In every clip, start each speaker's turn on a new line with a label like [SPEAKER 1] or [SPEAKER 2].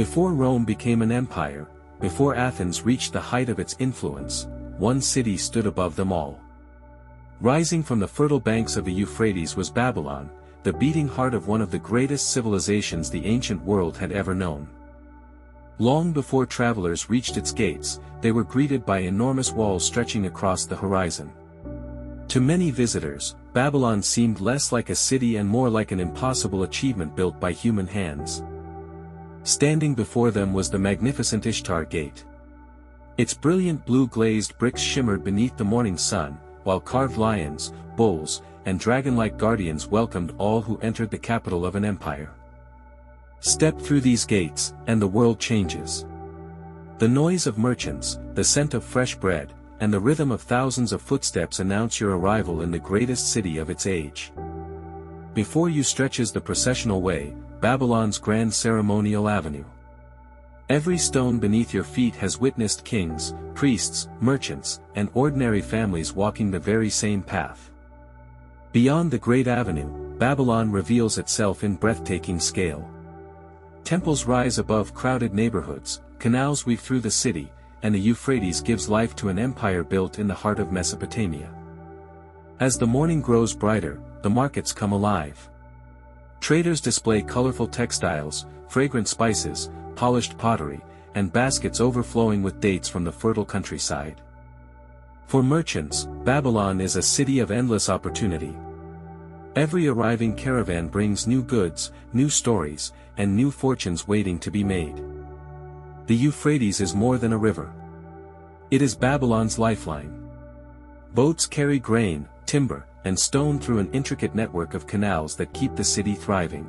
[SPEAKER 1] Before Rome became an empire, before Athens reached the height of its influence, one city stood above them all. Rising from the fertile banks of the Euphrates was Babylon, the beating heart of one of the greatest civilizations the ancient world had ever known. Long before travelers reached its gates, they were greeted by enormous walls stretching across the horizon. To many visitors, Babylon seemed less like a city and more like an impossible achievement built by human hands. Standing before them was the magnificent Ishtar Gate. Its brilliant blue glazed bricks shimmered beneath the morning sun, while carved lions, bulls, and dragon-like guardians welcomed all who entered the capital of an empire. Step through these gates, and the world changes. The noise of merchants, the scent of fresh bread, and the rhythm of thousands of footsteps announce your arrival in the greatest city of its age. Before you stretches the Processional Way, Babylon's grand ceremonial avenue. Every stone beneath your feet has witnessed kings, priests, merchants, and ordinary families walking the very same path. Beyond the great avenue, Babylon reveals itself in breathtaking scale. Temples rise above crowded neighborhoods, canals weave through the city, and the Euphrates gives life to an empire built in the heart of Mesopotamia. As the morning grows brighter, the markets come alive. Traders display colorful textiles, fragrant spices, polished pottery, and baskets overflowing with dates from the fertile countryside. For merchants, Babylon is a city of endless opportunity. Every arriving caravan brings new goods, new stories, and new fortunes waiting to be made. The Euphrates is more than a river. It is Babylon's lifeline. Boats carry grain, timber, and stone through an intricate network of canals that keep the city thriving.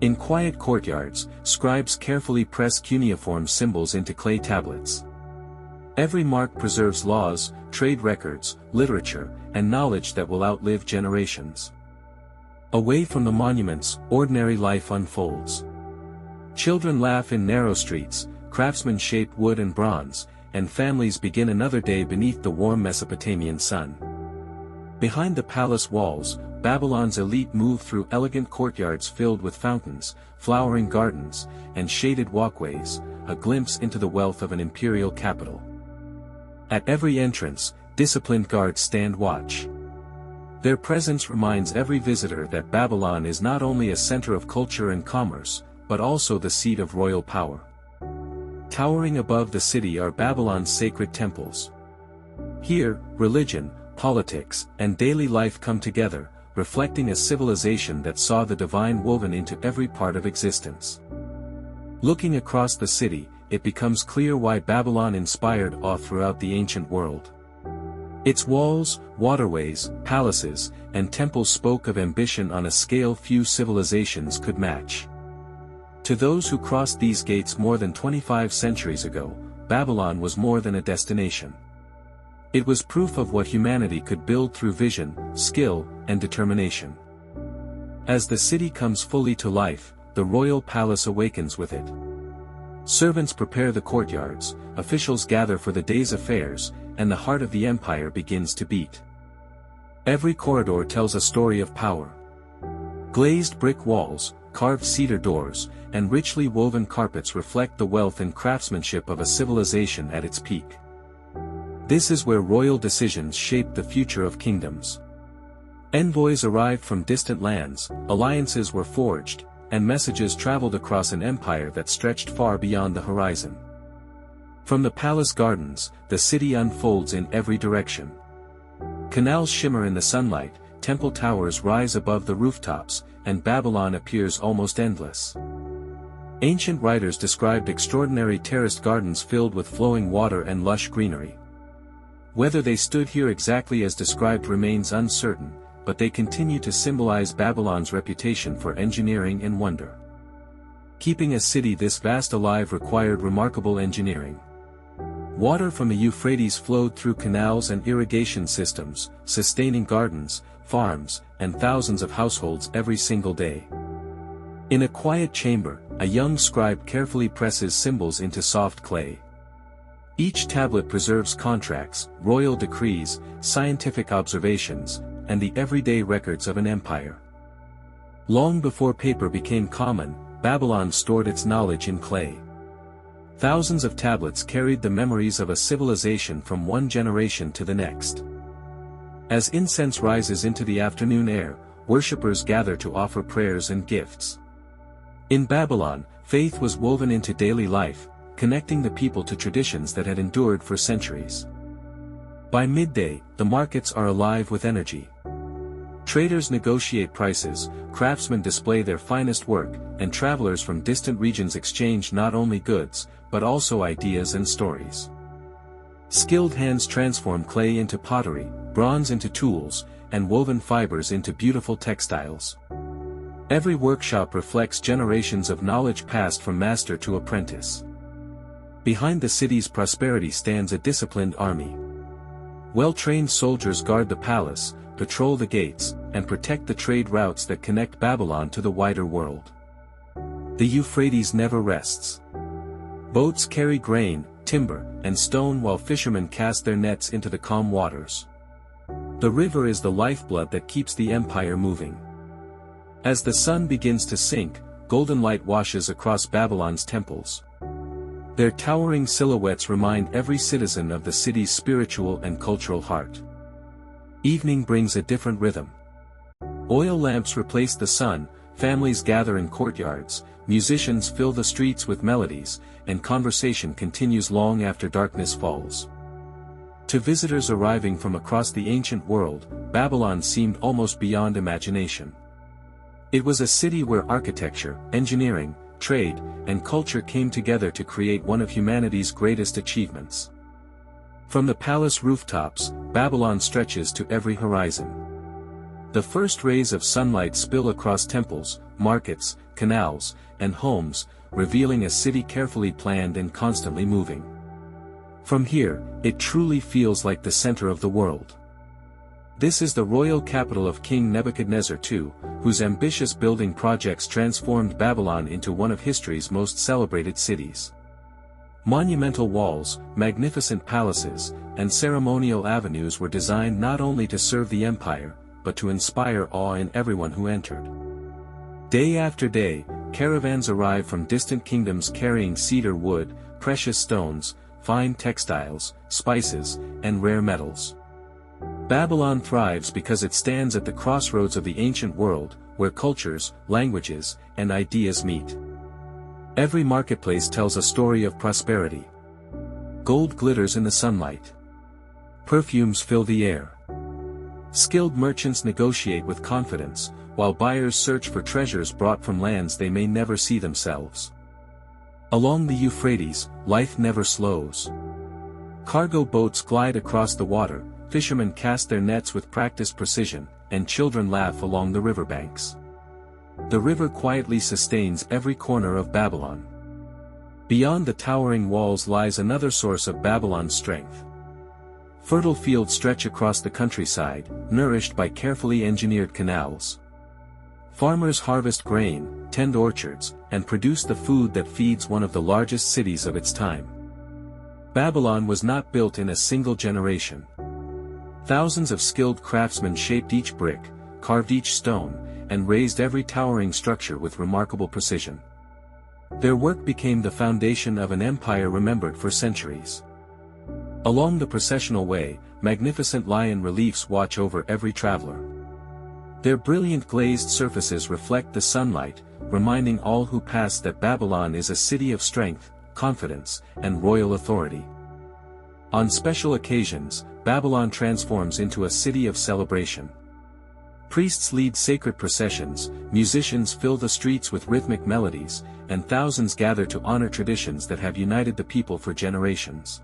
[SPEAKER 1] In quiet courtyards, scribes carefully press cuneiform symbols into clay tablets. Every mark preserves laws, trade records, literature, and knowledge that will outlive generations. Away from the monuments, ordinary life unfolds. Children laugh in narrow streets, craftsmen shape wood and bronze, and families begin another day beneath the warm Mesopotamian sun. Behind the palace walls, Babylon's elite move through elegant courtyards filled with fountains, flowering gardens, and shaded walkways, a glimpse into the wealth of an imperial capital. At every entrance, disciplined guards stand watch. Their presence reminds every visitor that Babylon is not only a center of culture and commerce, but also the seat of royal power. Towering above the city are Babylon's sacred temples. Here, religion, politics, and daily life come together, reflecting a civilization that saw the divine woven into every part of existence. Looking across the city, it becomes clear why Babylon inspired awe throughout the ancient world. Its walls, waterways, palaces, and temples spoke of ambition on a scale few civilizations could match. To those who crossed these gates more than 25 centuries ago, Babylon was more than a destination. It was proof of what humanity could build through vision, skill, and determination. As the city comes fully to life, the royal palace awakens with it. Servants prepare the courtyards, officials gather for the day's affairs, and the heart of the empire begins to beat. Every corridor tells a story of power. Glazed brick walls, carved cedar doors, and richly woven carpets reflect the wealth and craftsmanship of a civilization at its peak. This is where royal decisions shaped the future of kingdoms. Envoys arrived from distant lands, alliances were forged, and messages traveled across an empire that stretched far beyond the horizon. From the palace gardens, the city unfolds in every direction. Canals shimmer in the sunlight, temple towers rise above the rooftops, and Babylon appears almost endless. Ancient writers described extraordinary terraced gardens filled with flowing water and lush greenery. Whether they stood here exactly as described remains uncertain, but they continue to symbolize Babylon's reputation for engineering and wonder. Keeping a city this vast alive required remarkable engineering. Water from the Euphrates flowed through canals and irrigation systems, sustaining gardens, farms, and thousands of households every single day. In a quiet chamber, a young scribe carefully presses symbols into soft clay. Each tablet preserves contracts, royal decrees, scientific observations, and the everyday records of an empire. Long before paper became common, Babylon stored its knowledge in clay. Thousands of tablets carried the memories of a civilization from one generation to the next. As incense rises into the afternoon air, worshippers gather to offer prayers and gifts. In Babylon, faith was woven into daily life, connecting the people to traditions that had endured for centuries. By midday, the markets are alive with energy. Traders negotiate prices, craftsmen display their finest work, and travelers from distant regions exchange not only goods, but also ideas and stories. Skilled hands transform clay into pottery, bronze into tools, and woven fibers into beautiful textiles. Every workshop reflects generations of knowledge passed from master to apprentice. Behind the city's prosperity stands a disciplined army. Well-trained soldiers guard the palace, patrol the gates, and protect the trade routes that connect Babylon to the wider world. The Euphrates never rests. Boats carry grain, timber, and stone while fishermen cast their nets into the calm waters. The river is the lifeblood that keeps the empire moving. As the sun begins to sink, golden light washes across Babylon's temples. Their towering silhouettes remind every citizen of the city's spiritual and cultural heart. Evening brings a different rhythm. Oil lamps replace the sun, families gather in courtyards, musicians fill the streets with melodies, and conversation continues long after darkness falls. To visitors arriving from across the ancient world, Babylon seemed almost beyond imagination. It was a city where architecture, engineering, trade, and culture came together to create one of humanity's greatest achievements. From the palace rooftops, Babylon stretches to every horizon. The first rays of sunlight spill across temples, markets, canals, and homes, revealing a city carefully planned and constantly moving. From here, it truly feels like the center of the world. This is the royal capital of King Nebuchadnezzar II, whose ambitious building projects transformed Babylon into one of history's most celebrated cities. Monumental walls, magnificent palaces, and ceremonial avenues were designed not only to serve the empire, but to inspire awe in everyone who entered. Day after day, caravans arrive from distant kingdoms carrying cedar wood, precious stones, fine textiles, spices, and rare metals. Babylon thrives because it stands at the crossroads of the ancient world, where cultures, languages, and ideas meet. Every marketplace tells a story of prosperity. Gold glitters in the sunlight. Perfumes fill the air. Skilled merchants negotiate with confidence, while buyers search for treasures brought from lands they may never see themselves. Along the Euphrates, life never slows. Cargo boats glide across the water, fishermen cast their nets with practiced precision, and children laugh along the riverbanks. The river quietly sustains every corner of Babylon. Beyond the towering walls lies another source of Babylon's strength. Fertile fields stretch across the countryside, nourished by carefully engineered canals. Farmers harvest grain, tend orchards, and produce the food that feeds one of the largest cities of its time. Babylon was not built in a single generation. Thousands of skilled craftsmen shaped each brick, carved each stone, and raised every towering structure with remarkable precision. Their work became the foundation of an empire remembered for centuries. Along the Processional Way, magnificent lion reliefs watch over every traveler. Their brilliant glazed surfaces reflect the sunlight, reminding all who pass that Babylon is a city of strength, confidence, and royal authority. On special occasions, Babylon transforms into a city of celebration. Priests lead sacred processions, musicians fill the streets with rhythmic melodies, and thousands gather to honor traditions that have united the people for generations.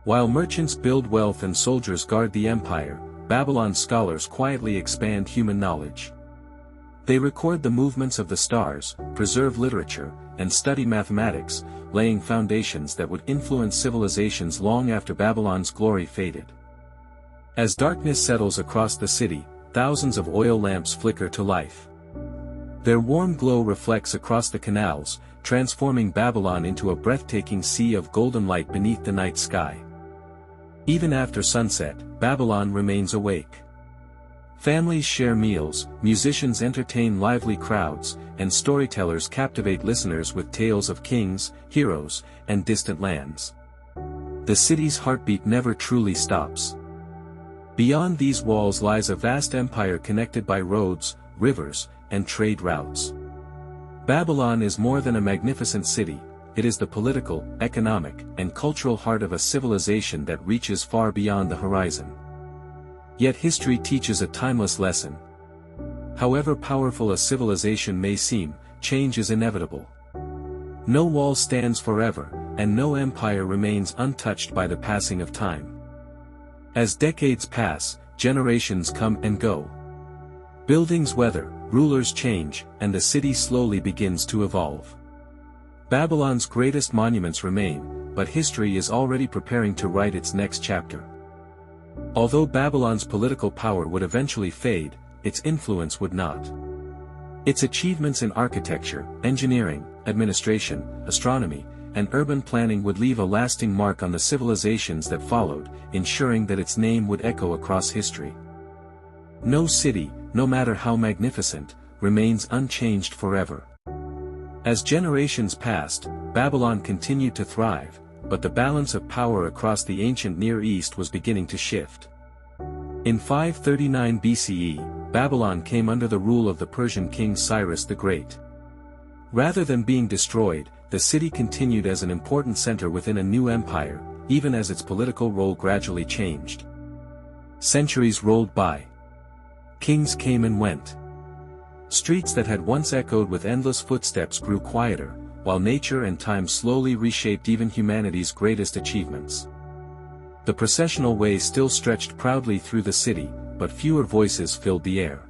[SPEAKER 1] While merchants build wealth and soldiers guard the empire, Babylon's scholars quietly expand human knowledge. They record the movements of the stars, preserve literature, and study mathematics, laying foundations that would influence civilizations long after Babylon's glory faded. As darkness settles across the city, thousands of oil lamps flicker to life. Their warm glow reflects across the canals, transforming Babylon into a breathtaking sea of golden light beneath the night sky. Even after sunset, Babylon remains awake. Families share meals, musicians entertain lively crowds, and storytellers captivate listeners with tales of kings, heroes, and distant lands. The city's heartbeat never truly stops. Beyond these walls lies a vast empire connected by roads, rivers, and trade routes. Babylon is more than a magnificent city, it is the political, economic, and cultural heart of a civilization that reaches far beyond the horizon. Yet history teaches a timeless lesson. However powerful a civilization may seem, change is inevitable. No wall stands forever, and no empire remains untouched by the passing of time. As decades pass, generations come and go. Buildings weather, rulers change, and the city slowly begins to evolve. Babylon's greatest monuments remain, but history is already preparing to write its next chapter. Although Babylon's political power would eventually fade, its influence would not. Its achievements in architecture, engineering, administration, astronomy, and urban planning would leave a lasting mark on the civilizations that followed, ensuring that its name would echo across history. No city, no matter how magnificent, remains unchanged forever. As generations passed, Babylon continued to thrive, but the balance of power across the ancient Near East was beginning to shift. In 539 BCE, Babylon came under the rule of the Persian king Cyrus the Great. Rather than being destroyed, the city continued as an important center within a new empire, even as its political role gradually changed. Centuries rolled by. Kings came and went. Streets that had once echoed with endless footsteps grew quieter, while nature and time slowly reshaped even humanity's greatest achievements. The processional way still stretched proudly through the city, but fewer voices filled the air.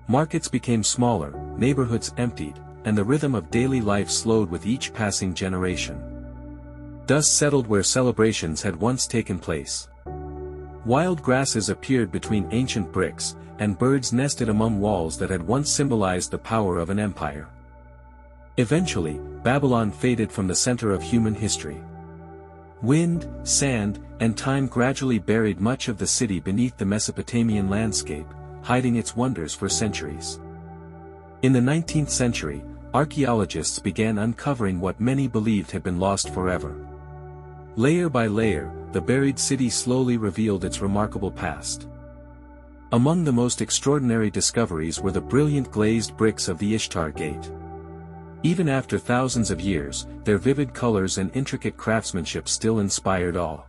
[SPEAKER 1] Markets became smaller, neighborhoods emptied, and the rhythm of daily life slowed with each passing generation. Dust settled where celebrations had once taken place. Wild grasses appeared between ancient bricks, and birds nested among walls that had once symbolized the power of an empire. Eventually, Babylon faded from the center of human history. Wind, sand, and time gradually buried much of the city beneath the Mesopotamian landscape, hiding its wonders for centuries. In the 19th century, archaeologists began uncovering what many believed had been lost forever. Layer by layer, the buried city slowly revealed its remarkable past. Among the most extraordinary discoveries were the brilliant glazed bricks of the Ishtar Gate. Even after thousands of years, their vivid colors and intricate craftsmanship still inspired awe.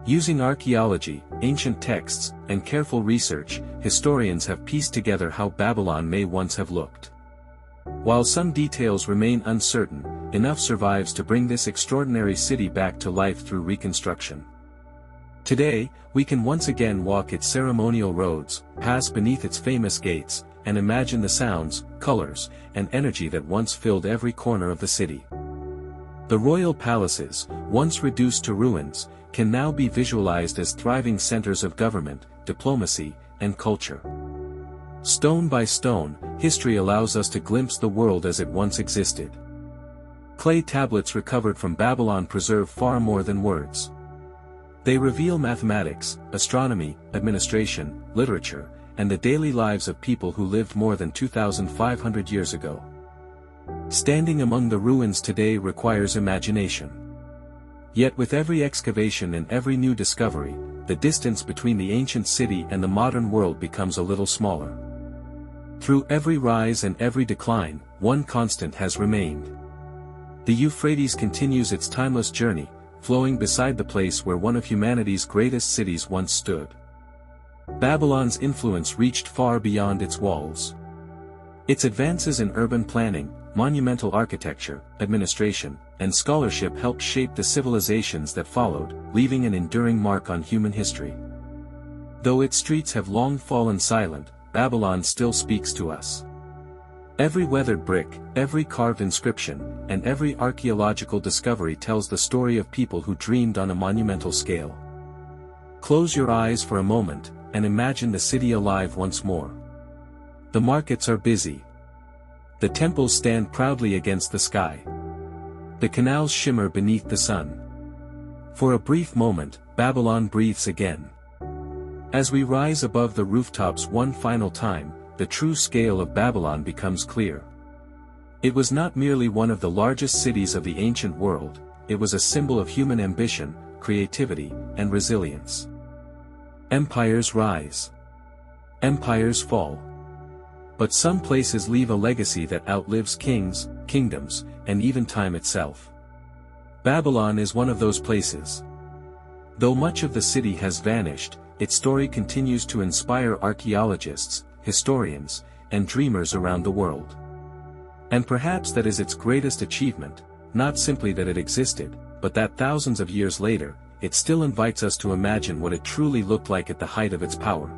[SPEAKER 1] Using archaeology, ancient texts, and careful research, historians have pieced together how Babylon may once have looked. While some details remain uncertain, enough survives to bring this extraordinary city back to life through reconstruction. Today, we can once again walk its ceremonial roads, pass beneath its famous gates, and imagine the sounds, colors, and energy that once filled every corner of the city. The royal palaces, once reduced to ruins, can now be visualized as thriving centers of government, diplomacy, and culture. Stone by stone, history allows us to glimpse the world as it once existed. Clay tablets recovered from Babylon preserve far more than words. They reveal mathematics, astronomy, administration, literature, and the daily lives of people who lived more than 2,500 years ago. Standing among the ruins today requires imagination. Yet with every excavation and every new discovery, the distance between the ancient city and the modern world becomes a little smaller. Through every rise and every decline, one constant has remained. The Euphrates continues its timeless journey, flowing beside the place where one of humanity's greatest cities once stood. Babylon's influence reached far beyond its walls. Its advances in urban planning, monumental architecture, administration, and scholarship helped shape the civilizations that followed, leaving an enduring mark on human history. Though its streets have long fallen silent, Babylon still speaks to us. Every weathered brick, every carved inscription, and every archaeological discovery tells the story of people who dreamed on a monumental scale. Close your eyes for a moment, and imagine the city alive once more. The markets are busy. The temples stand proudly against the sky. The canals shimmer beneath the sun. For a brief moment, Babylon breathes again. As we rise above the rooftops one final time, the true scale of Babylon becomes clear. It was not merely one of the largest cities of the ancient world, it was a symbol of human ambition, creativity, and resilience. Empires rise. Empires fall. But some places leave a legacy that outlives kings, kingdoms, and even time itself. Babylon is one of those places. Though much of the city has vanished, its story continues to inspire archaeologists, historians, and dreamers around the world. And perhaps that is its greatest achievement, not simply that it existed, but that thousands of years later, it still invites us to imagine what it truly looked like at the height of its power.